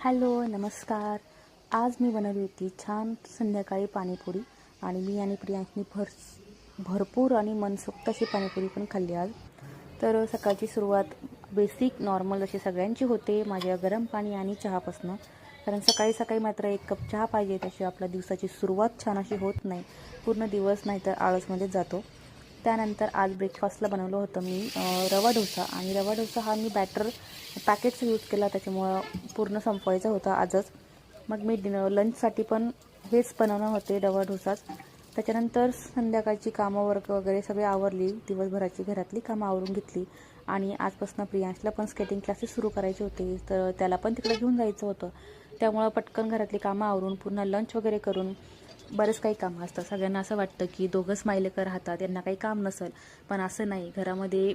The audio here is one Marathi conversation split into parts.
हॅलो नमस्कार. आज मी बनवली होती छान संध्याकाळी पाणीपुरी आणि मी आणि प्रियांशनी भरपूर आणि मनसोक्त अशी पाणीपुरी पण खाल्ली आज. तर सकाळची सुरुवात बेसिक नॉर्मल अशी सगळ्यांची होते, माझ्या गरम पाणी आणि चहापासून. कारण सकाळी सकाळी मात्र एक कप चहा पाहिजे, त्याशिवाय आपल्या दिवसाची सुरुवात छान अशी होत नाही. पूर्ण दिवस नाही तर आळसमध्येच जातो. त्यानंतर आज ब्रेकफास्टला बनवलं होतं मी रवा डोसा. आणि रवा डोसा हा मी बॅटर पॅकेटचा यूज केला, त्याच्यामुळं पूर्ण संपवायचा होता आजच. मग मी लंचसाठी पण हेच बनवणार होते, रवा डोसाच. त्याच्यानंतर संध्याकाळची कामं वगैरे सगळे आवरली, दिवसभराची घरातली कामं आवरून घेतली. आणि आजपासून प्रियांशला पण स्केटिंग क्लासेस सुरू करायचे होते, तर त्याला पण तिकडे घेऊन जायचं होतं. त्यामुळं पटकन घरातली कामं आवरून पुन्हा लंच वगैरे करून बरंच काही कामं असतं. सगळ्यांना असं वाटतं की दोघंच मायलेकर राहतात, यांना काही काम नसेल, पण असं नाही. घरामध्ये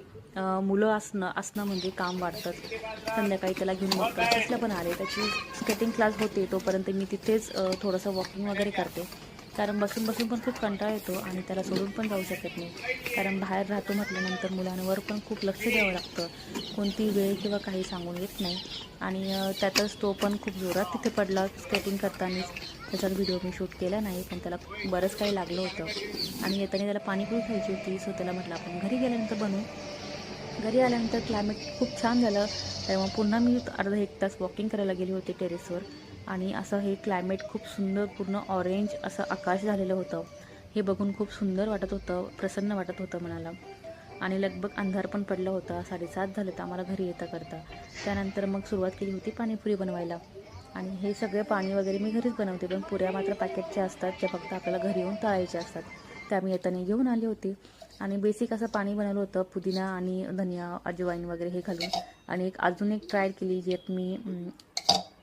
मुलं असणं म्हणजे काम वाढतं. संध्याकाळी त्याला घेऊन मग क्लासेसला पण आले. त्याची स्केटिंग क्लास होते तोपर्यंत मी तिथेच थोडंसं वॉकिंग वगैरे करते, कारण बसून बसून पण खूप कंटाळा येतो आणि त्याला सोडून पण जाऊ शकत नाही. कारण बाहेर राहतो म्हटल्यानंतर मुलांवर पण खूप लक्ष द्यावं लागतं, कोणती वेळ किंवा काही सांगून येत नाही. आणि त्यातच तो पण खूप जोरात तिथे पडला स्केटिंग करतानाच. त्याचा व्हिडिओ मी शूट केला नाही, पण त्याला बरंच काही लागलं होतं. आणि येताना त्याला पाणीपुरी खायची होती, सो त्याला म्हटलं आपण घरी गेल्यानंतर बनवू. घरी आल्यानंतर क्लायमेट खूप छान झालं, तेव्हा पुन्हा मी अर्धा एक तास वॉकिंग करायला गेले होते टेरेसवर. आणि असं हे क्लायमेट खूप सुंदर, पूर्ण ऑरेंज असं आकाश झालेलं होतं. हे बघून खूप सुंदर वाटत होतं, प्रसन्न वाटत होतं मनाला. आणि लगभग अंधार पण पडला होता, 7:30 झालं तर आम्हाला घरी येता करता. त्यानंतर मग सुरुवात केली होती पाणीपुरी बनवायला. आणि हे सगळे पाणी वगैरे मी घरीच बनवते, पण पुऱ्या मात्र पॅकेटच्या असतात, त्या फक्त आपल्याला घरी येऊन तळायच्या असतात. त्या मी येताना घेऊन आली होती. आणि बेसिक असं पाणी बनवलं होतं, पुदिना आणि धनिया, अजवाईन वगैरे हे घालून. आणि अजून एक ट्राय केली, ज्यात मी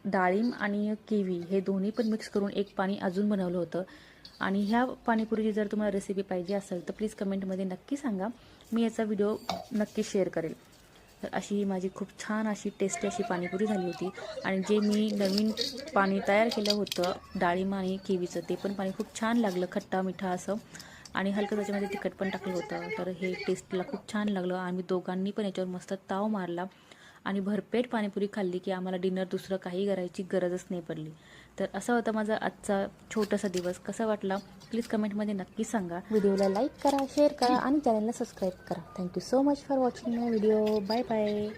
डाळिंब आणि किवी हे दोन्ही पण मिक्स करून एक पाणी अजून बनवलं होतं. आणि ह्या पाणीपुरीची जर तुम्हाला रेसिपी पाहिजे असेल तर प्लीज कमेंटमध्ये नक्की सांगा, मी याचा व्हिडिओ नक्की शेअर करेल. तर अशी माझी खूप छान अशी टेस्टी अशी पाणीपुरी झाली होती. आणि जे मी नवीन पाणी तयार केलं होतं डाळिंब आणि किवीचं, ते पण पाणी खूप छान लागलं, खट्टा मिठा असं. आणि हलकं त्याच्यामध्ये तिखट पण टाकलं होतं, तर हे टेस्टला खूप छान लागलं. आम्ही दोघांनी पण याच्यावर मस्त ताव मारला आणि भरपेट पाणीपुरी खाल्ली की आम्हाला डिनर दुसरं काही करायची गरजच नाही पडली. तर असा होता माझा आजचा छोटासा दिवस. कसा वाटला प्लीज कमेंटमध्ये नक्की सांगा. व्हिडिओला लाईक करा, शेअर करा आणि चॅनलला सबस्क्राईब करा. Thank you so much for watching my video. Bye bye.